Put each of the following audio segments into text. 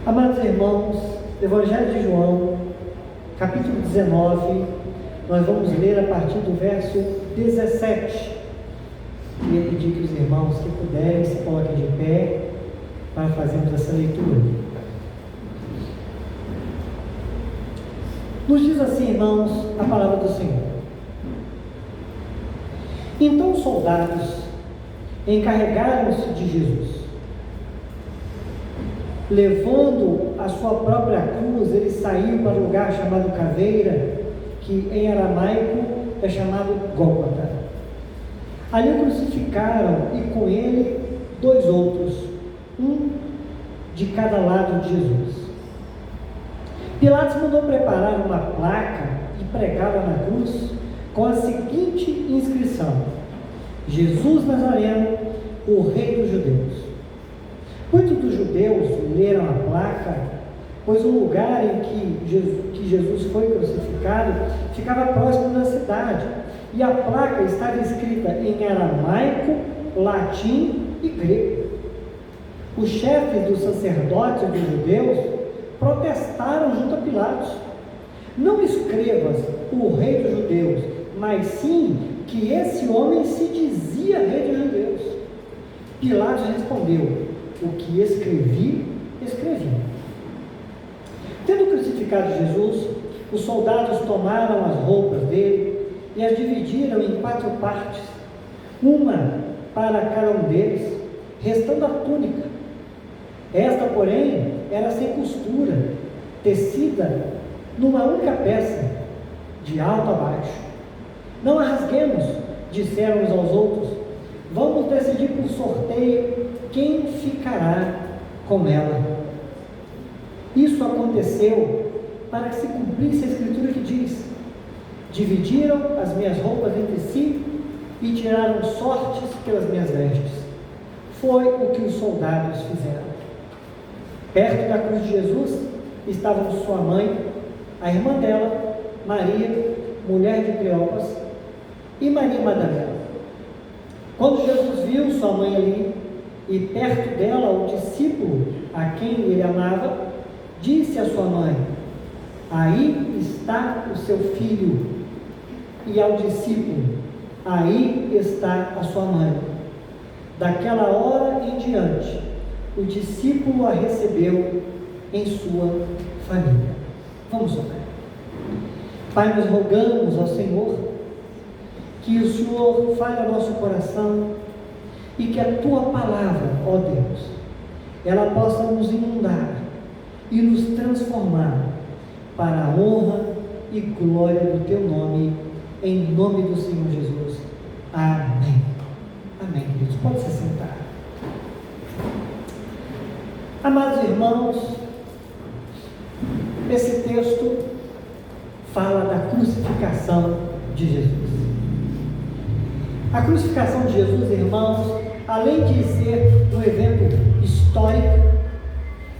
Amados irmãos, Evangelho de João, capítulo 19, nós vamos ler a partir do verso 17. Queria pedir que os irmãos que puderem se coloquem de pé para fazermos essa leitura. Nos diz assim, irmãos, a palavra do Senhor. Então os soldados encarregaram-se de Jesus. Levando a sua própria cruz, ele saiu para um lugar chamado Caveira, que em aramaico é chamado Gólgota. Ali o crucificaram e com ele dois outros, um de cada lado de Jesus. Pilatos mandou preparar uma placa e pregá-la na cruz com a seguinte inscrição: Jesus Nazareno, o Rei dos Judeus. Muitos dos judeus leram a placa, pois o lugar em que Jesus foi crucificado ficava próximo da cidade, e a placa estava escrita em aramaico, latim e grego. Os chefes dos sacerdotes dos judeus protestaram junto a Pilatos: não escrevas o Rei dos Judeus, mas sim que esse homem se dizia Rei dos Judeus. Pilatos respondeu: o que escrevi, escrevi. Tendo crucificado Jesus, os soldados tomaram as roupas dele e as dividiram em 4 partes, uma para cada um deles, restando a túnica. Esta, porém, era sem costura, tecida numa única peça, de alto a baixo. Não a rasguemos, disseram uns aos outros, vamos decidir por sorteio quem ficará com ela. Isso aconteceu para que se cumprisse a escritura que diz: dividiram as minhas roupas entre si e tiraram sortes pelas minhas vestes. Foi o que os soldados fizeram. Perto da cruz de Jesus estavam sua mãe, a irmã dela, Maria, mulher de Cleopas, e Maria Madalena. Quando Jesus viu sua mãe ali e perto dela o discípulo a quem ele amava, disse à sua mãe: aí está o seu filho. E ao discípulo: aí está a sua mãe. Daquela hora em diante, o discípulo a recebeu em sua família. Vamos orar. Pai, nós rogamos ao Senhor que o Senhor fale ao nosso coração e que a Tua palavra, ó Deus, ela possa nos inundar e nos transformar para a honra e glória do Teu nome, em nome do Senhor Jesus. Amém. Amém, queridos. Pode se sentar. Amados irmãos, esse texto fala da crucificação de Jesus. A crucificação de Jesus, irmãos, além de ser um evento histórico,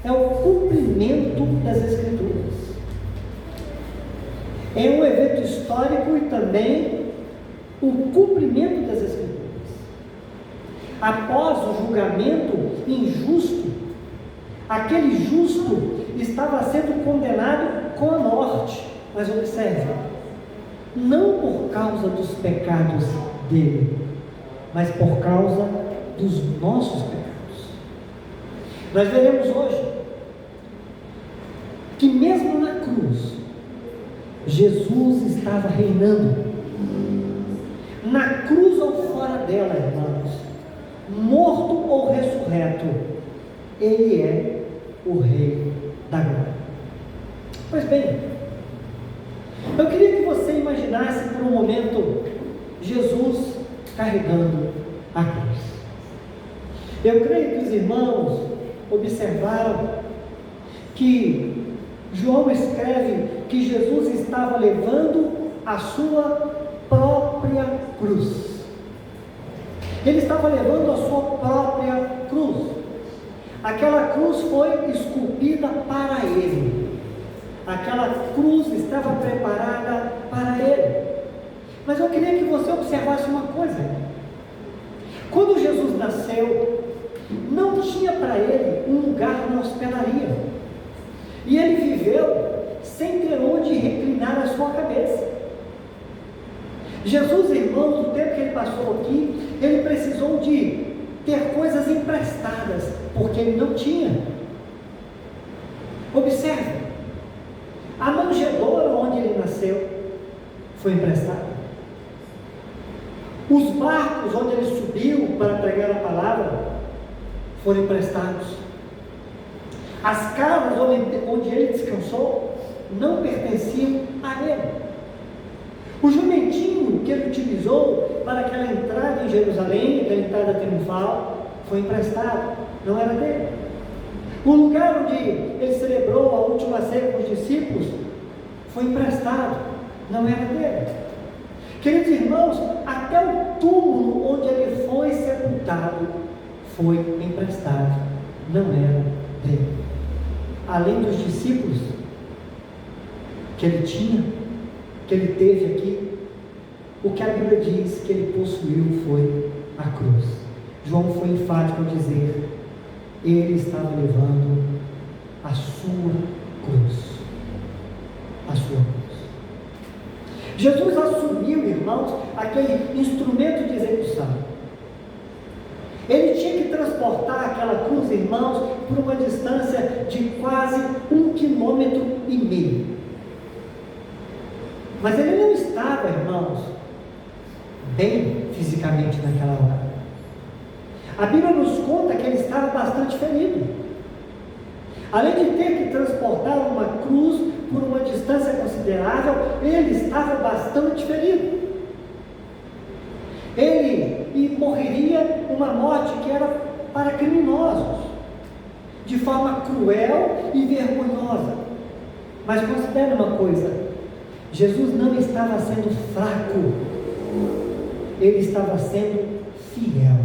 é o cumprimento das Escrituras. É um evento histórico e também o cumprimento das Escrituras. Após o julgamento injusto, aquele justo estava sendo condenado com a morte. Mas observe, não por causa dos pecados dele, mas por causa dos nossos pecados. Nós veremos hoje que mesmo na cruz, Jesus estava reinando. Na cruz ou fora dela, irmãos, morto ou ressurreto, Ele é o Rei da Glória. Pois bem, eu queria que você imaginasse por um momento Jesus carregando a cruz. Eu creio que os irmãos observaram que João escreve que Jesus estava levando a sua própria cruz. Ele estava levando a sua própria cruz. Aquela cruz foi esculpida para ele. Aquela cruz estava preparada para ele. Mas eu queria que você observasse uma coisa. Quando Jesus nasceu, não tinha para ele um lugar na hospedaria. E ele viveu sem ter onde reclinar a sua cabeça. Jesus, irmãos, no tempo que ele passou aqui, ele precisou de ter coisas emprestadas, porque ele não tinha. Observe, a manjedoura onde ele nasceu foi emprestada. Os barcos onde ele subiu para pregar a palavra foram emprestados. As casas onde ele descansou não pertenciam a ele. O jumentinho que ele utilizou para aquela entrada em Jerusalém, aquela entrada triunfal, foi emprestado, não era dele. O lugar onde ele celebrou a última ceia com os discípulos foi emprestado, não era dele. Queridos irmãos, até o túmulo onde ele foi sepultado foi emprestado, não era dele. Além dos discípulos que ele tinha, que ele teve aqui, o que a Bíblia diz que ele possuiu foi a cruz. João foi enfático ao dizer: ele estava levando a sua cruz. A sua cruz. Jesus assumiu, irmãos, aquele instrumento de execução. Ele tinha que transportar aquela cruz, irmãos, por uma distância de quase 1,5 km. Mas ele não estava, irmãos, bem fisicamente naquela hora. A Bíblia nos conta que ele estava bastante ferido. Além de ter que transportar uma cruz por uma distância considerável, ele estava bastante ferido. Ele morreria uma morte que era para criminosos, de forma cruel e vergonhosa. Mas considere uma coisa: Jesus não estava sendo fraco, ele estava sendo fiel.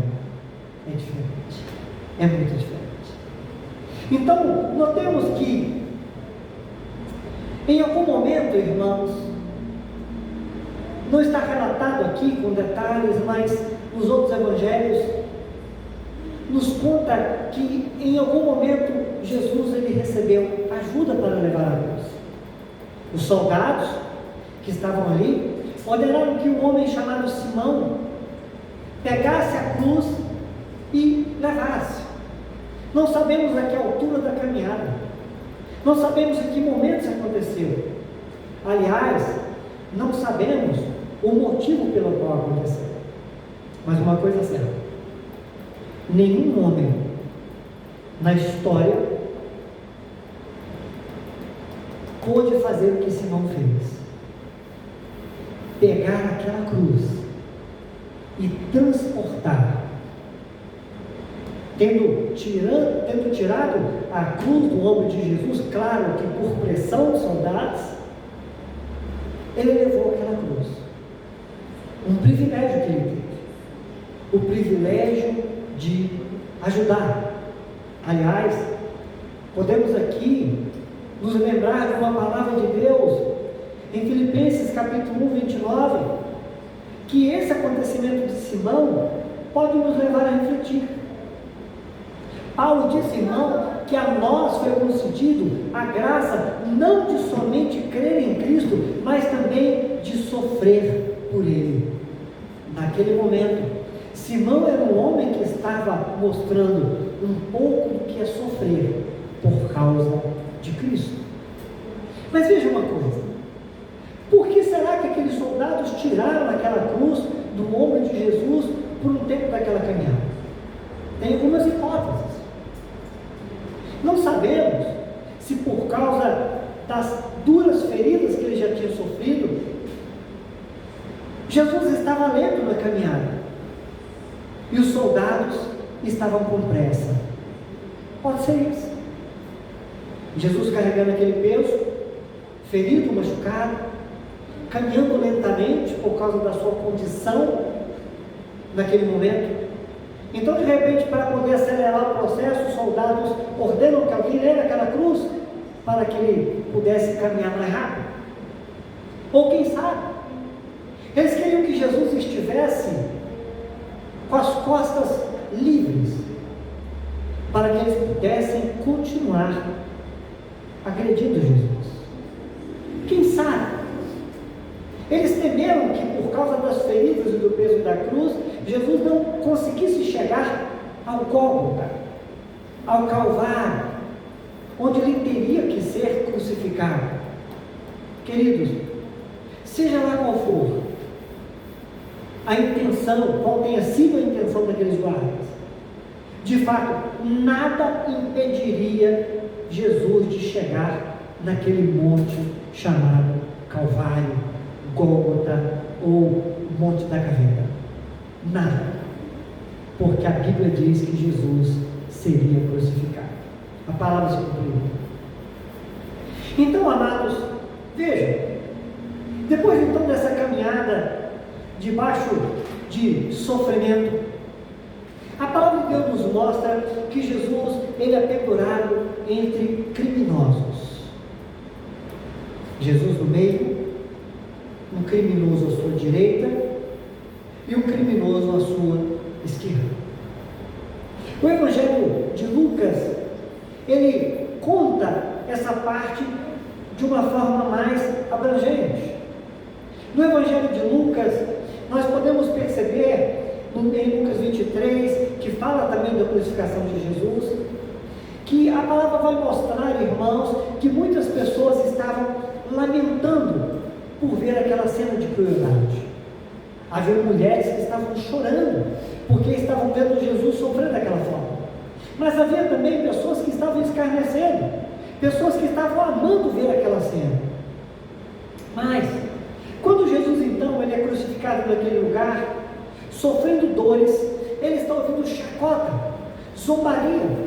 É diferente, é muito diferente. Então, notemos que, em algum momento, irmãos, não está relatado aqui com detalhes, mas nos outros evangelhos, nos conta que, em algum momento, Jesus ele recebeu ajuda para levar a cruz. Os soldados que estavam ali ordenaram que um homem chamado Simão pegasse a cruz e levasse. Não sabemos a que altura da caminhada, não sabemos em que momento isso aconteceu. Aliás, não sabemos o motivo pelo qual aconteceu. Mas uma coisa é certa: nenhum homem na história pôde fazer o que Simão fez: pegar aquela cruz e transportar, tendo tirado a cruz do ombro de Jesus, claro que por pressão dos soldados, ele levou aquela cruz. Um privilégio que ele teve, o privilégio de ajudar. Aliás, podemos aqui nos lembrar de uma palavra de Deus em Filipenses capítulo 1, 29, que esse acontecimento de Simão pode nos levar a refletir. Paulo disse, irmão, que a nós foi concedido a graça não de somente crer em Cristo, mas também de sofrer por Ele. Naquele momento, Simão era um homem que estava mostrando um pouco do que é sofrer por causa de Cristo. Mas veja uma coisa: por que será que aqueles soldados tiraram aquela cruz do ombro de Jesus por um tempo daquela caminhada? Tem algumas hipóteses. Não sabemos se por causa das duras feridas que ele já tinha sofrido, Jesus estava lento na caminhada e os soldados estavam com pressa. Pode ser isso. Jesus carregando aquele peso, ferido, machucado, caminhando lentamente por causa da sua condição naquele momento. Então, de repente, para poder acelerar o processo, os soldados ordenam que alguém leve aquela cruz para que ele pudesse caminhar mais rápido. Ou quem sabe, eles queriam que Jesus estivesse com as costas livres, para que eles pudessem continuar agredindo Jesus. Quem sabe? Eles temeram que, por causa das feridas e do peso da cruz, Jesus não conseguisse chegar ao Gólgota, ao Calvário, onde ele teria que ser crucificado. Queridos, seja lá qual for a intenção, qual tenha sido a intenção daqueles guardas, de fato, nada impediria Jesus de chegar naquele monte chamado Calvário, Gólgota ou Monte da Caveira. Nada. Porque a Bíblia diz que Jesus seria crucificado. A palavra se cumpriu. Então, amados, vejam, depois então dessa caminhada debaixo de sofrimento, a palavra de Deus nos mostra que Jesus, ele é pendurado entre criminosos. Jesus no meio, um criminoso à sua direita e um criminoso à sua esquerda. O Evangelho de Lucas, ele conta essa parte de uma forma mais abrangente. No Evangelho de Lucas, nós podemos perceber, em Lucas 23, que fala também da crucificação de Jesus, que a palavra vai mostrar, irmãos, que muitas pessoas estavam lamentando por ver aquela cena de crueldade. Havia mulheres que estavam chorando, porque estavam vendo Jesus sofrer daquela forma. Mas havia também pessoas que estavam escarnecendo, pessoas que estavam amando ver aquela cena. Mas, quando Jesus então, ele é crucificado naquele lugar, sofrendo dores, ele está ouvindo chacota, zombaria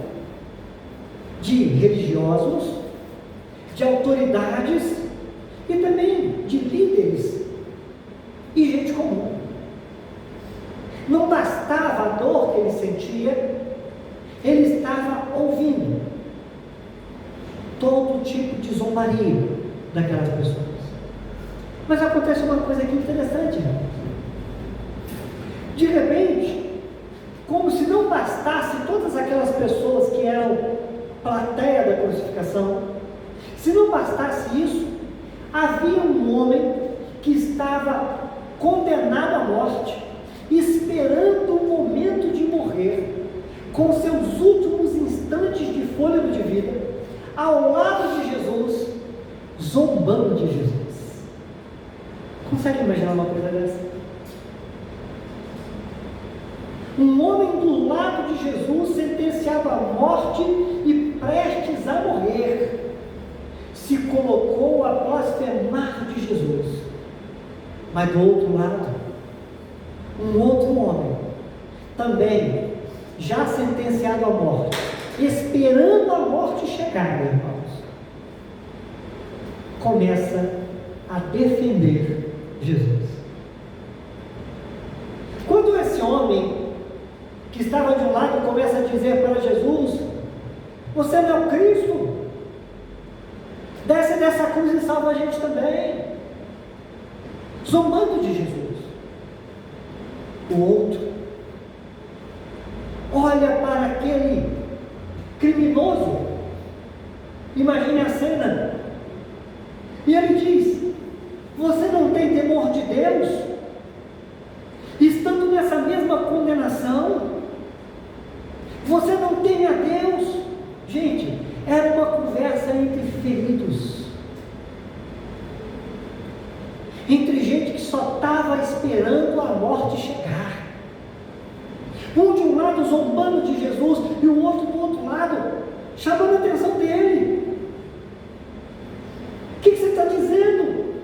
de religiosos, de autoridades e também de líderes e gente comum. Não bastava a dor que ele sentia, ele estava ouvindo todo tipo de zombaria daquelas pessoas. Mas acontece uma coisa aqui interessante, irmãos. De repente, como se não bastasse todas aquelas pessoas que eram plateia da crucificação, se não bastasse isso, havia um homem que estava condenado à morte, esperando o momento de morrer, com seus últimos instantes de fôlego de vida, ao lado de Jesus, zombando de Jesus. Consegue imaginar uma coisa dessa? Um homem do lado de Jesus, sentenciado à morte e prestes a morrer, se colocou a blasfemar de Jesus. Mas do outro lado, um outro homem, também já sentenciado à morte, esperando a morte chegar, irmãos, começa a defender Jesus. Quando esse homem que estava de um lado começa a dizer para Jesus: você não é o Cristo, desce dessa cruz e salva a gente também, zombando de Jesus. O outro olha para aquele criminoso, imagine a cena, e ele diz: você não tem temor de Deus? Estando nessa mesma condenação, você não teme a Deus? Gente, era uma conversa entre feridos, entre gente que só estava esperando a morte chegar. Um de um lado zombando de Jesus e o outro do outro lado chamando a atenção dele. O que você está dizendo?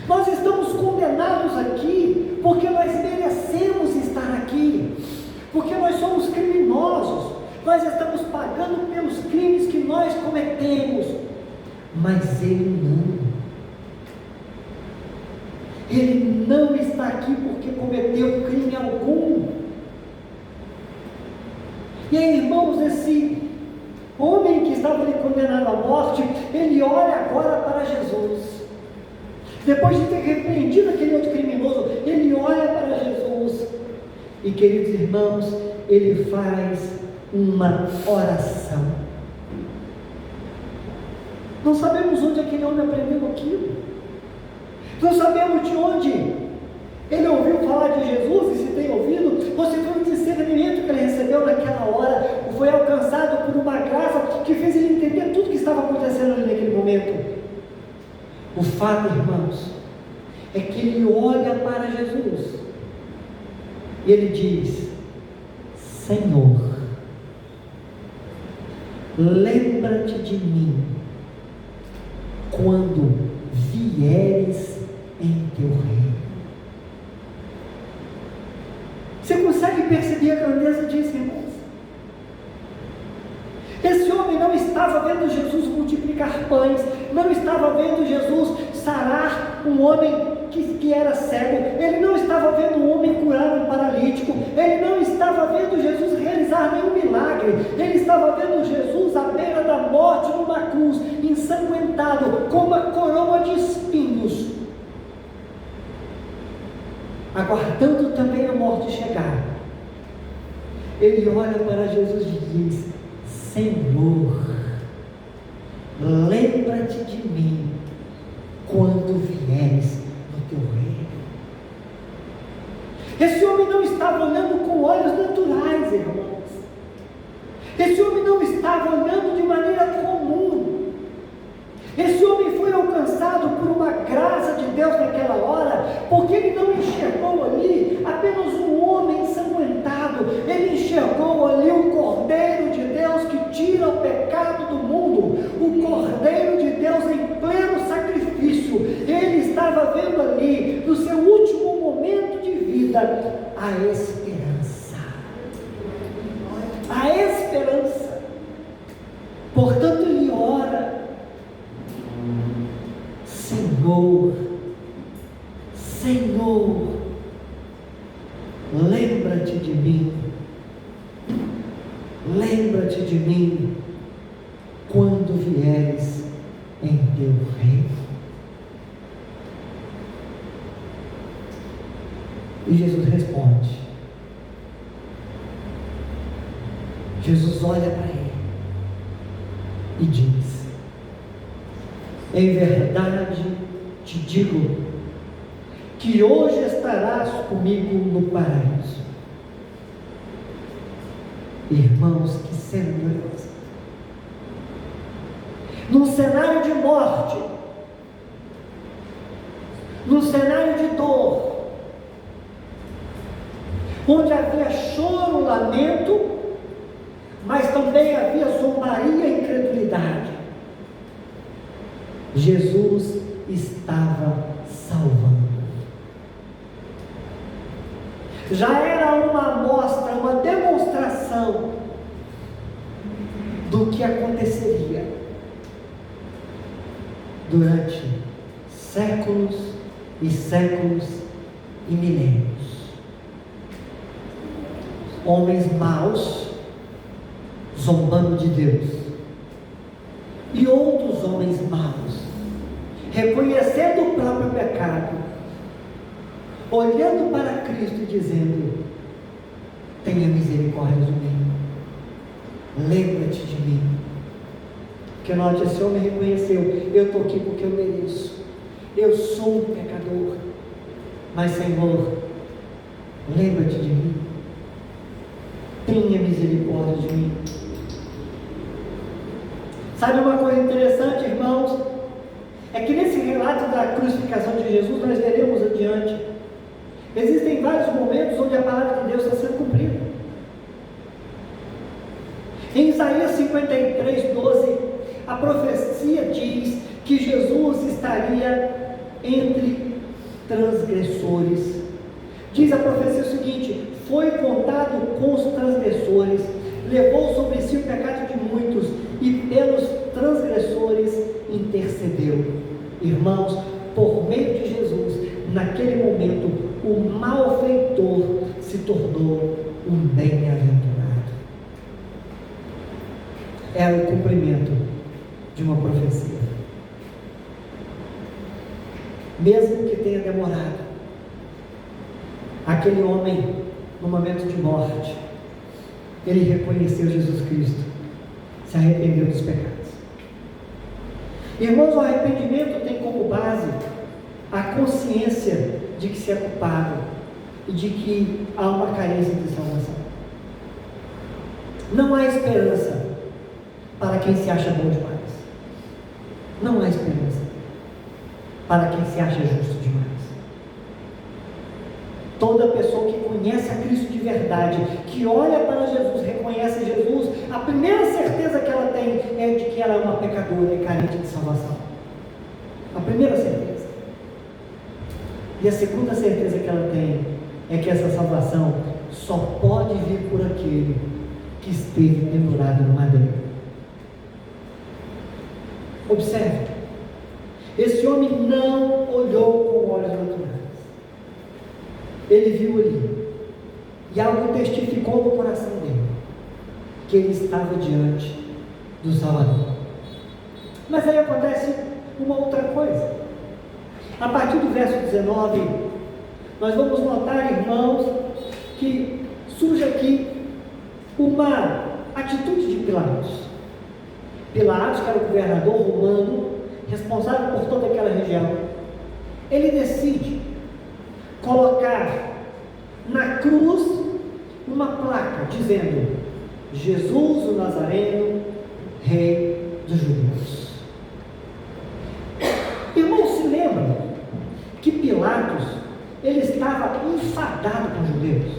Nós estamos condenados aqui porque nós merecemos estar aqui, porque nós somos criminosos, nós estamos pagando pelos crimes que nós cometemos, mas ele não. Ele não está aqui porque cometeu crime algum. E aí, irmãos, esse homem que estava ali condenado à morte, ele olha agora para Jesus. Depois de ter repreendido aquele outro criminoso, ele olha para Jesus. E, queridos irmãos, ele faz uma oração. Não sabemos onde aquele homem aprendeu aquilo. Não sabemos de onde ele ouviu falar de Jesus, e se tem ouvido, ou se foi um discernimento que ele recebeu naquela hora, ou foi alcançado por uma graça que fez ele entender tudo que estava acontecendo ali naquele momento. O fato, irmãos, é que ele olha para Jesus e ele diz: Senhor, lembra-te de mim quando vieres em teu reino. Você consegue perceber a grandeza disso, irmãos? Esse homem não estava vendo Jesus multiplicar pães, não estava vendo Jesus sarar um homem que era cego, ele não estava vendo um homem curar um paralítico, ele não estava vendo Jesus realizar nenhum milagre, ele estava vendo Jesus à beira da morte numa cruz, ensanguentado, com uma coroa de espinhos, aguardando também a morte chegar. Ele olha para Jesus e diz: Senhor, lembra-te de mim quando vieres no teu reino. Esse homem não estava olhando com olhos naturais, irmãos. Esse homem não estava olhando de maneira comum. Esse homem foi alcançado por uma graça de Deus naquela hora, porque ele não enxergou ali apenas um homem ensanguentado, ele enxergou ali o Cordeiro de Deus que tira o pecado do mundo, o Cordeiro de Deus em pleno sacrifício. Ele estava vendo ali, no seu último momento de vida, a esperança. A esperança. Portanto, ele ora: Senhor, Senhor, lembra-te de mim, lembra-te de mim quando vieres em teu reino. E Jesus responde. Jesus olha para ele e diz: em verdade te digo que hoje estarás comigo no paraíso. Irmãos, que cena gloriosa! Num cenário de morte, num cenário de dor, onde havia choro, lamento, mas também havia zombaria e incredulidade, Jesus estava salvando. Já era uma amostra, uma demonstração do que aconteceria durante séculos e séculos e milênios. Homens maus zombando de Deus, e outros homens maus reconhecendo o próprio pecado, olhando para Cristo e dizendo: tenha misericórdia de mim, lembra-te de mim. Que note, esse homem reconheceu: eu estou aqui porque eu mereço, eu sou um pecador, mas Senhor, lembra-te de mim, tenha misericórdia de mim. Sabe uma coisa interessante, irmãos? É que nesse relato da crucificação de Jesus, nós veremos adiante, existem vários momentos onde a palavra de Deus está sendo cumprida. Em Isaías 53:12, a profecia diz que Jesus estaria entre transgressores. Diz a profecia o seguinte: foi contado com os transgressores, levou sobre si o pecado de muitos e pelos transgressores intercedeu. Irmãos, por meio de Jesus, naquele momento, o malfeitor se tornou um bem-aventurado. Era o cumprimento de uma profecia. Mesmo que tenha demorado, aquele homem, no momento de morte, ele reconheceu Jesus Cristo, se arrependeu dos pecados. Irmãos, o arrependimento tem como base a consciência de que se é culpado e de que há uma carência de salvação. Não há esperança para quem se acha bom demais. Não há esperança para quem se acha justo demais. Toda pessoa que conhece a Cristo de verdade, que olha para Jesus, reconhece Jesus, a primeira certeza que ela tem é de que ela é uma pecadora e carente de salvação. A primeira certeza. E a segunda certeza que ela tem é que essa salvação só pode vir por aquele que esteve pendurado no madeiro. Observe, esse homem não olhou com olhos naturais. Ele viu ali, e algo testificou no coração dele, que ele estava diante do Salvador. Mas aí acontece uma outra coisa. A partir do verso 19, nós vamos notar, irmãos, que surge aqui uma atitude de Pilatos. Pilatos, que era o governador romano, responsável por toda aquela região, ele decide colocar na cruz uma placa dizendo: Jesus o Nazareno, Rei dos Judeus. Irmãos, se lembram que Pilatos, ele estava enfadado com os judeus.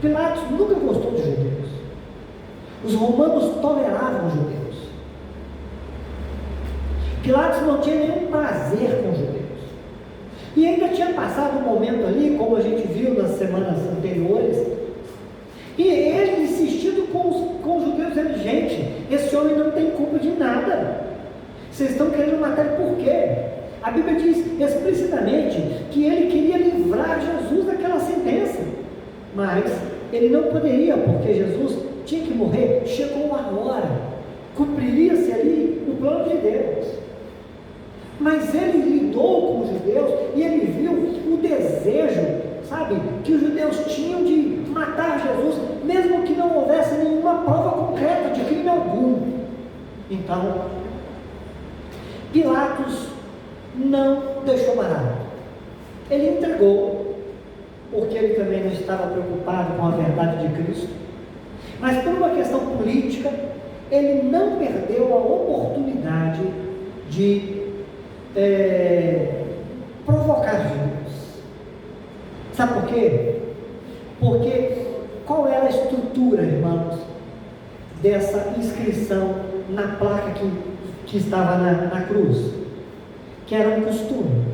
Pilatos nunca gostou de judeus. Os romanos toleravam os judeus. Pilatos não tinha nenhum prazer com os judeus. E ainda tinha passado um momento ali, como a gente viu nas semanas anteriores, e ele insistindo com os judeus, dizendo: gente, esse homem não tem culpa de nada. Vocês estão querendo matar ele por quê? A Bíblia diz explicitamente que ele queria livrar Jesus daquela sentença, mas ele não poderia, porque Jesus tinha que morrer. Chegou a hora, cumpriria-se ali o plano de Deus. Mas ele lidou com os judeus e ele viu o desejo, sabe, que os judeus tinham de matar Jesus, mesmo que não houvesse nenhuma prova concreta de crime algum. Então, Pilatos não deixou barato. Ele entregou, porque ele também não estava preocupado com a verdade de Cristo, mas por uma questão política, ele não perdeu a oportunidade de provocar os judeus. Sabe por quê? Porque qual era a estrutura, irmãos, dessa inscrição na placa que estava na cruz? Que era um costume.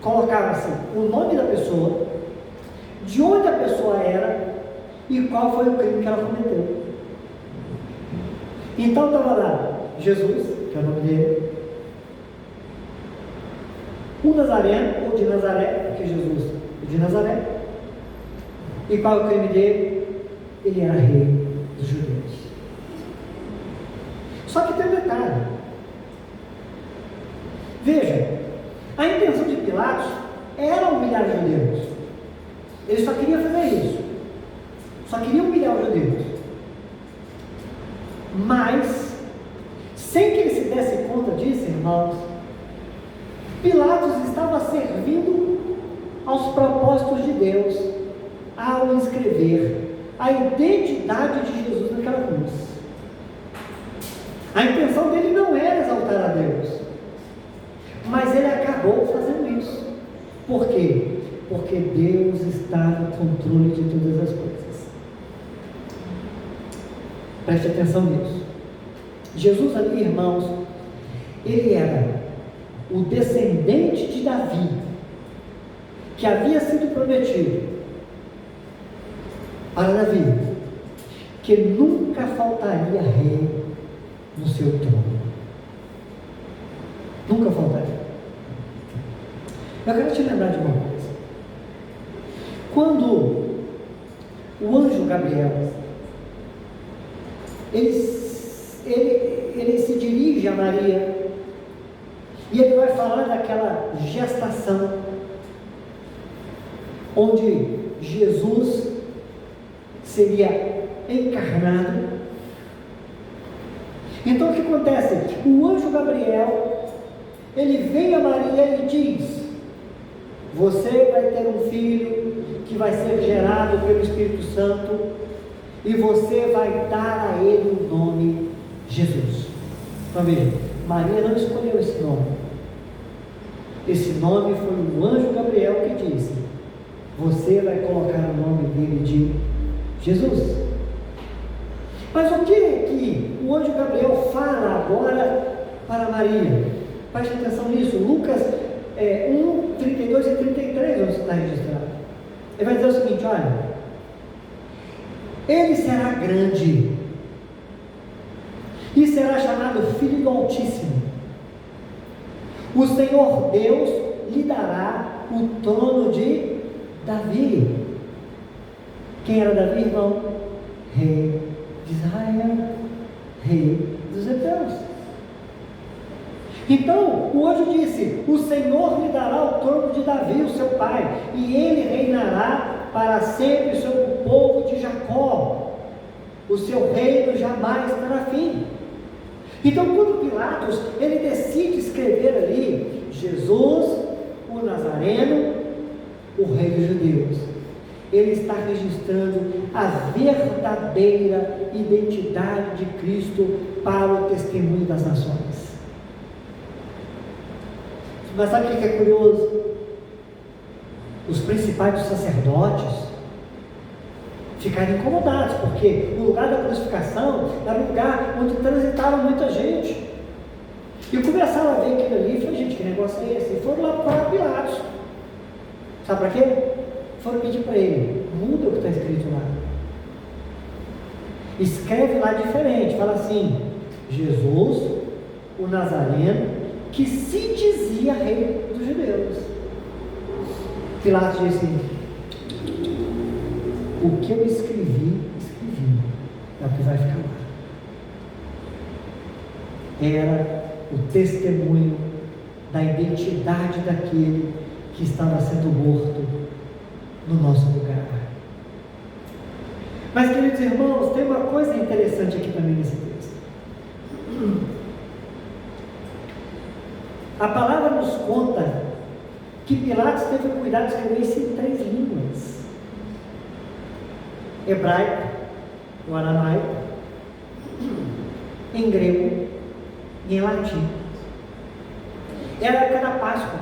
Colocava-se o nome da pessoa, de onde a pessoa era e qual foi o crime que ela cometeu. Então estava lá Jesus, que é o nome dele, o Nazareno, ou de Nazaré, porque Jesus é de Nazaré, e qual é o crime dele? Ele era rei dos judeus. Só que tem um detalhe. Veja, a intenção de Pilatos era humilhar os judeus. Ele só queria fazer isso. Só queria humilhar os judeus. Mas, sem que ele se desse conta disso, irmãos, Pilatos estava servindo aos propósitos de Deus ao inscrever a identidade de Jesus naquela cruz. A intenção dele não era exaltar a Deus, mas ele acabou fazendo isso. Por quê? Porque Deus está no controle de todas as coisas. Preste atenção nisso. Jesus ali, irmãos, ele era o descendente de Davi, que havia sido prometido para Davi, que nunca faltaria rei no seu trono. Nunca faltaria. Eu quero te lembrar de uma coisa. Quando o anjo Gabriel ele se dirige a Maria e ele vai falar daquela gestação onde Jesus seria encarnado. Então o que acontece? O anjo Gabriel, ele vem a Maria e diz: você vai ter um filho que vai ser gerado pelo Espírito Santo, e você vai dar a ele o nome Jesus. Então veja, Maria não escolheu esse nome. Esse nome foi o anjo Gabriel que disse: você vai colocar o nome dele de Jesus. Mas o que é que o anjo Gabriel fala agora para Maria? Preste atenção nisso. Lucas 1, 32 e 33 vamos estar registrado. Ele vai dizer o seguinte: olha, ele será grande e será chamado Filho do Altíssimo. O Senhor Deus lhe dará o trono de Davi. Quem era Davi, irmão? Rei de Israel, rei dos hebreus. Então o anjo disse: o Senhor lhe dará o trono de Davi, o seu pai, e ele reinará para sempre sobre o povo de Jacó. O seu reino jamais terá fim. Então, quando Pilatos ele decide escrever ali Jesus, o Nazareno, o rei dos judeus, ele está registrando a verdadeira identidade de Cristo para o testemunho das nações. Mas sabe o que é curioso? Os principais dos sacerdotes ficaram incomodados, porque o lugar da crucificação era um lugar onde transitava muita gente, e começaram a ver aquilo ali e falaram: gente, que negócio é esse? E foram lá para Pilatos. Sabe para quê? Foram pedir para ele: muda o que está escrito lá, escreve lá diferente, fala assim: Jesus, o Nazareno, que se dizia rei dos judeus. Pilatos disse: o que eu escrevi, é o que vai ficar lá. Era o testemunho da identidade daquele que estava sendo morto no nosso lugar. Mas, queridos irmãos, tem uma coisa interessante aqui também nesse texto. A palavra nos conta que Pilatos teve o cuidado de escrever isso em 3 línguas: hebraico, o aramaico, em grego e em latim. Era a época da Páscoa,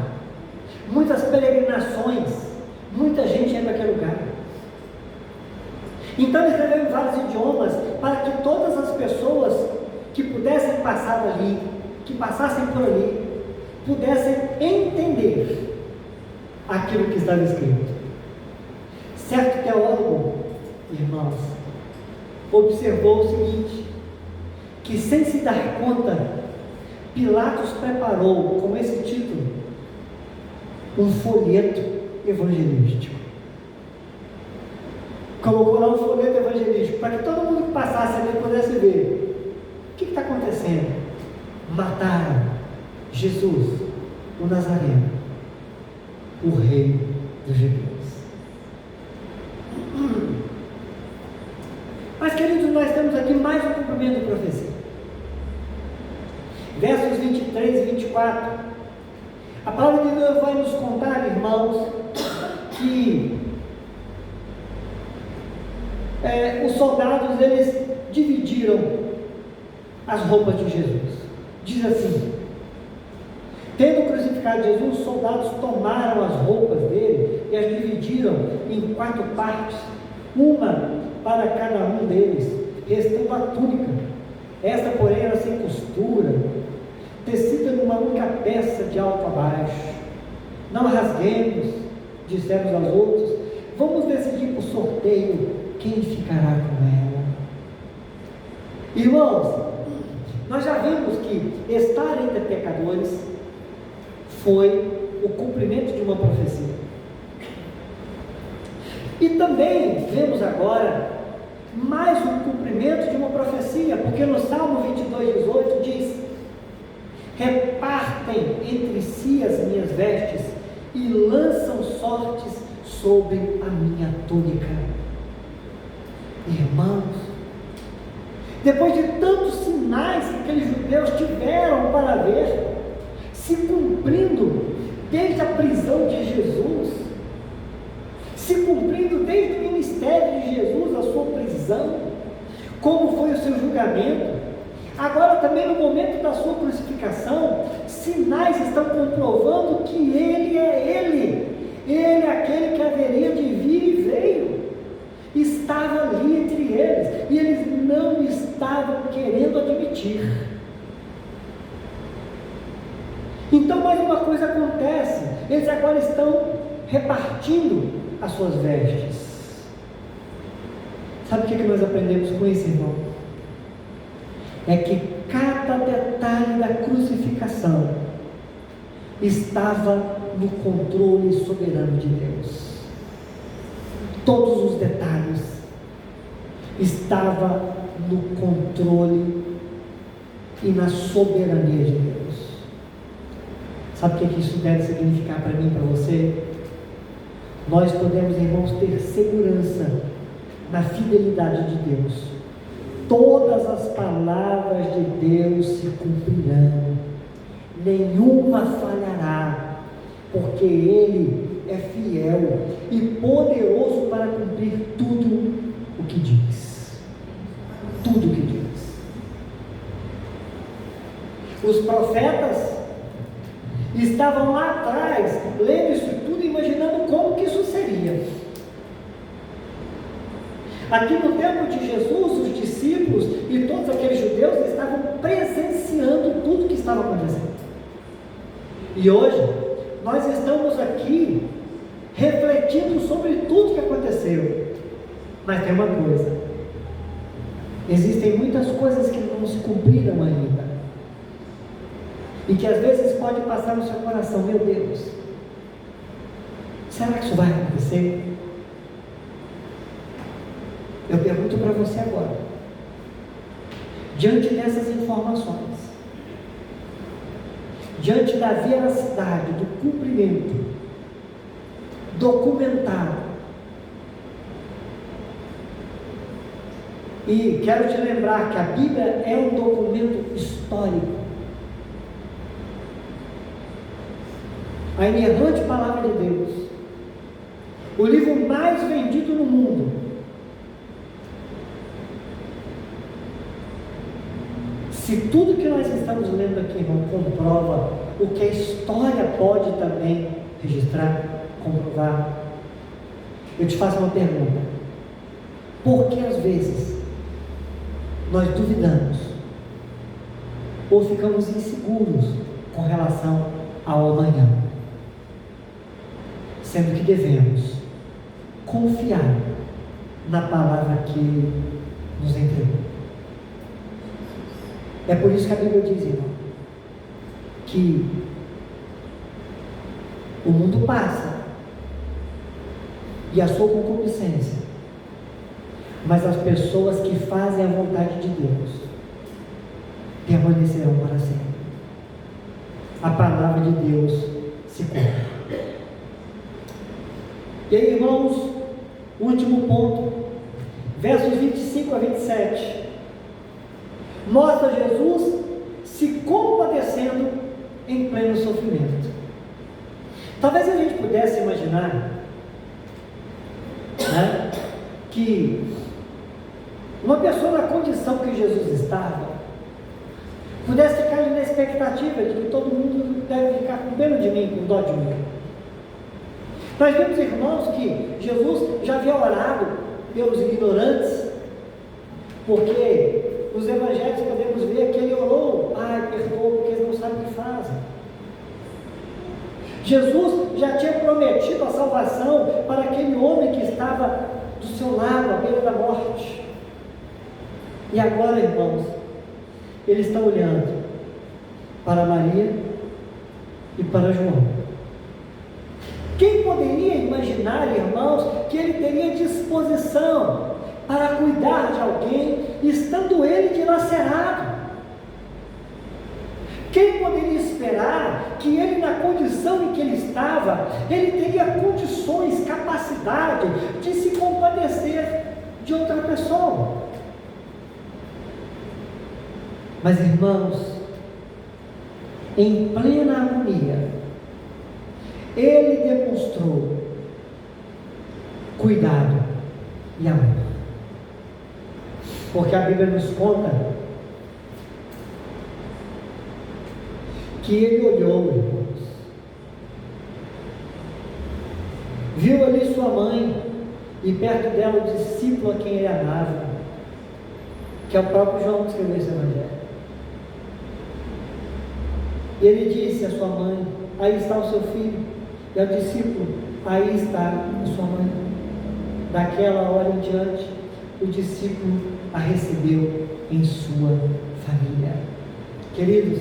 muitas peregrinações, muita gente ia para aquele lugar. Então ele escreveu em vários idiomas, para que todas as pessoas que pudessem passar ali, que passassem por ali, pudessem entender aquilo que estava escrito. Certo teólogo, irmãos, observou o seguinte: que sem se dar conta, Pilatos preparou com esse título um folheto evangelístico. Colocou lá um folheto evangelístico para que todo mundo que passasse ali pudesse ver o que está acontecendo. Mataram Jesus, o Nazareno, o rei dos judeus. Mas, queridos, nós temos aqui mais um cumprimento de profecia. Versos 23 e 24. A palavra de Deus vai nos contar, irmãos, que os soldados, eles dividiram as roupas de Jesus. Diz assim: tendo crucificado Jesus, os soldados tomaram as roupas dele e as dividiram em 4 partes, uma para cada um deles, restando a túnica. Esta, porém, era sem costura, tecida numa única peça de alto a baixo. Não rasguemos, disseram aos outros, vamos decidir por sorteio quem ficará com ela. Irmãos, nós já vimos que estar entre pecadores foi o cumprimento de uma profecia. E também vemos agora mais um cumprimento de uma profecia, porque no Salmo 22:18 diz: repartem entre si as minhas vestes e lançam sortes sobre a minha túnica. Irmãos, depois de tantos sinais que aquele Deus tiveram para ver se cumprindo desde a prisão de Jesus, se cumprindo desde o ministério de Jesus, a sua prisão, como foi o seu julgamento. Agora também no momento da sua crucificação, sinais estão comprovando que Ele é Ele é aquele que haveria de vir e veio. Estava ali entre eles, e eles não estavam querendo admitir. Então mais uma coisa acontece, eles agora estão repartindo as suas vestes. Sabe o que nós aprendemos com isso, irmão? É que cada detalhe da crucificação estava no controle soberano de Deus. Todos os detalhes estavam no controle e na soberania de Deus. Sabe o que isso deve significar para mim e para você? Nós podemos, irmãos, ter segurança na fidelidade de Deus. Todas as palavras de Deus se cumprirão, nenhuma falhará, porque Ele é fiel e poderoso para cumprir tudo o que diz. Tudo o que diz. Os profetas estavam lá atrás, lendo isso tudo, imaginando como que isso seria. Aqui no tempo de Jesus, os discípulos e todos aqueles judeus estavam presenciando tudo que estava acontecendo. E hoje, nós estamos aqui refletindo sobre tudo que aconteceu. Mas tem uma coisa: existem muitas coisas que não se cumpriram ainda, e que às vezes pode passar no seu coração: meu Deus, será que isso vai acontecer? Eu pergunto para você agora, diante dessas informações, diante da veracidade, do cumprimento documentado, e quero te lembrar que a Bíblia é um documento histórico, a inerrante palavra de Deus, o livro mais vendido no mundo. Se tudo que nós estamos lendo aqui, irmão, comprova o que a história pode também registrar, comprovar, eu te faço uma pergunta: por que às vezes nós duvidamos ou ficamos inseguros com relação ao amanhã, sendo que devemos confiar na palavra que Ele nos entregou? É por isso que a Bíblia diz, irmão, que o mundo passa e a sua concupiscência, mas as pessoas que fazem a vontade de Deus permanecerão para sempre. A palavra de Deus se cumpre. E aí, irmãos, último ponto, versos 25 a 27. Mostra Jesus se compadecendo em pleno sofrimento. Talvez a gente pudesse imaginar, né, que uma pessoa na condição que Jesus estava pudesse ficar na expectativa de que todo mundo deve ficar com pena de mim, com dó de mim. Nós vemos, irmãos, que Jesus já havia orado pelos ignorantes, porque nos evangelhos podemos ver que ele orou: Pai, perdoa, porque eles não sabem o que fazem. Jesus já tinha prometido a salvação para aquele homem que estava do seu lado, à beira da morte. E agora, irmãos, ele está olhando para Maria e para João. Quem poderia imaginar, irmãos, que ele teria disposição para cuidar de alguém, estando ele dilacerado? Quem poderia esperar que ele, na condição em que ele estava, ele teria condições, capacidade de se compadecer de outra pessoa? Mas, irmãos, em plena agonia, ele demonstrou cuidado e amor. Porque a Bíblia nos conta que ele olhou, irmãos, viu ali sua mãe e perto dela o discípulo a quem ele amava, que é o próprio João que escreveu esse evangelho. E ele disse à sua mãe: aí está o seu filho. E ao discípulo: aí está a sua mãe. Daquela hora em diante, o discípulo a recebeu em sua família. Queridos,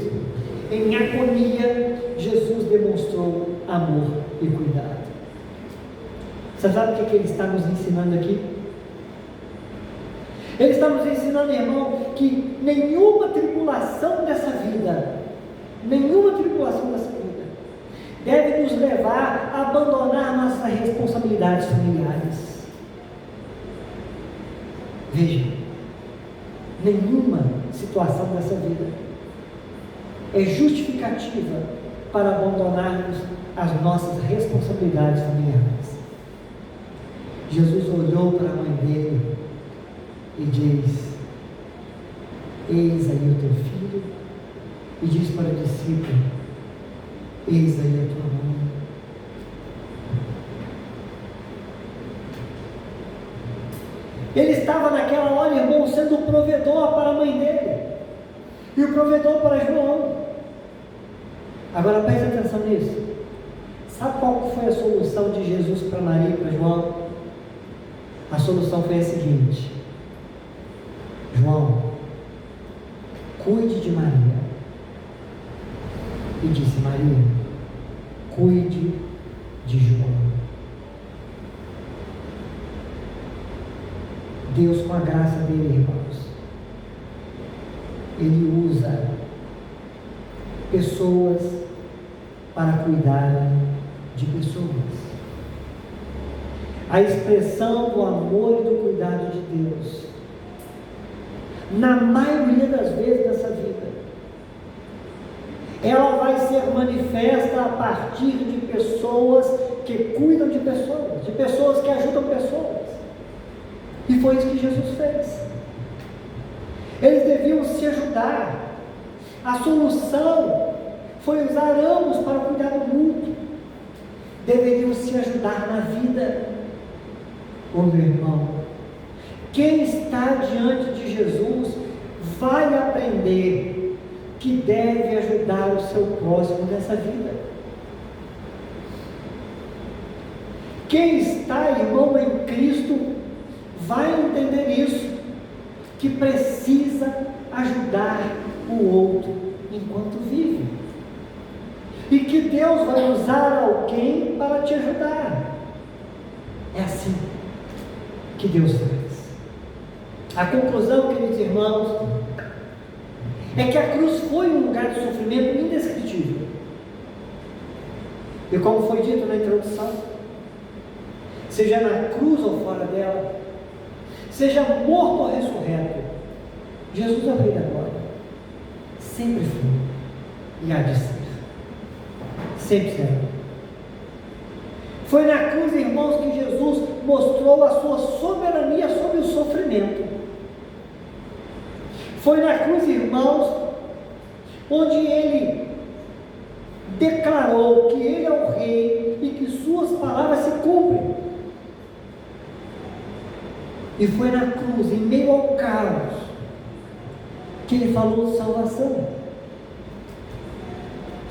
em agonia, Jesus demonstrou amor e cuidado. Você sabe o que ele está nos ensinando aqui? Ele está nos ensinando, irmão, que nenhuma tribulação dessa vida deve nos levar a abandonar nossas responsabilidades familiares. Veja, nenhuma situação dessa vida é justificativa para abandonarmos as nossas responsabilidades familiares. Jesus olhou para a mãe dele e diz: eis aí o teu filho, e diz para o discípulo: eis aí a tua mãe. Ele estava naquela hora, irmão, sendo o provedor para a mãe dele e o provedor para João. Agora preste atenção nisso. Sabe qual foi a solução de Jesus para Maria e para João? A solução foi a seguinte: João, cuide de Maria. E disse: Maria, cuide de João. Deus, com a graça dele, irmãos, ele usa pessoas para cuidar de pessoas. A expressão do amor e do cuidado de Deus, na maioria das vezes dessa vida, ela vai ser manifesta a partir de pessoas que cuidam de pessoas que ajudam pessoas. E foi isso que Jesus fez. Eles deviam se ajudar. A solução foi usar ambos para o cuidado mútuo. Deveriam se ajudar na vida. Ô meu irmão, quem está diante de Jesus vai aprender que deve ajudar o seu próximo nessa vida. Quem está, irmão, em Cristo vai entender isso, que precisa ajudar o outro enquanto vive, e que Deus vai usar alguém para te ajudar. É assim que Deus faz. A conclusão, queridos irmãos, é que a cruz foi um lugar de sofrimento indescritível, e como foi dito na introdução, seja na cruz ou fora dela, seja morto ou ressurreto, Jesus é o Rei da Glória. Sempre foi e há de ser. Sempre será. Foi na cruz, irmãos, que Jesus mostrou a sua soberania sobre o sofrimento. Foi na cruz, irmãos, onde ele declarou que ele é o Rei e que suas palavras se cumprem. E foi na cruz, em meio ao caos, que ele falou de salvação.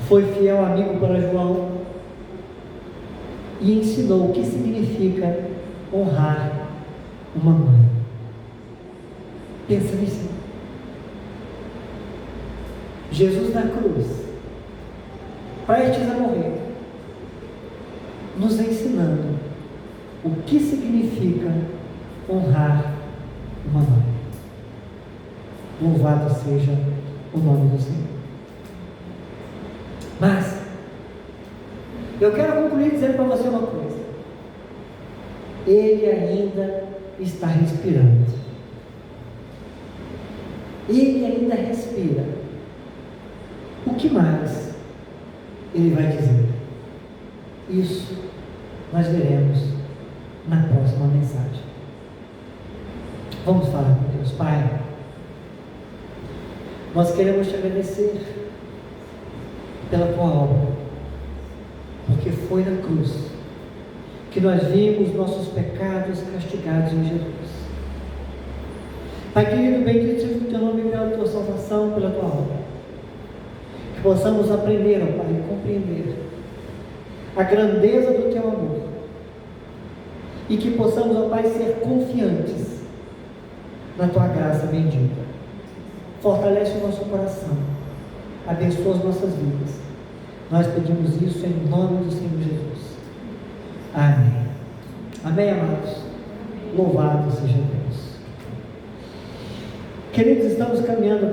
Foi fiel amigo para João e ensinou o que significa honrar uma mãe. Pensa nisso. Jesus na cruz, prestes a morrer, nos ensinando o que significa honrar uma mãe. Louvado seja o nome do Senhor. Mas eu quero concluir dizendo para você uma coisa: ele ainda está respirando. Ele ainda respira. O que mais Ele vai dizer. Isso nós veremos na próxima mensagem. Vamos falar com Deus. Pai, nós queremos te agradecer pela tua obra, porque foi na cruz que nós vimos nossos pecados castigados em Jesus. Pai querido, bendito seja o teu nome pela tua salvação, pela tua obra. Que possamos aprender, ó Pai, e compreender a grandeza do teu amor. E que possamos, ó Pai, ser confiantes na tua graça bendita. Fortalece o nosso coração. Abençoa as nossas vidas. Nós pedimos isso em nome do Senhor Jesus. Amém. Amém, amados. Louvado seja Deus. Queridos, estamos caminhando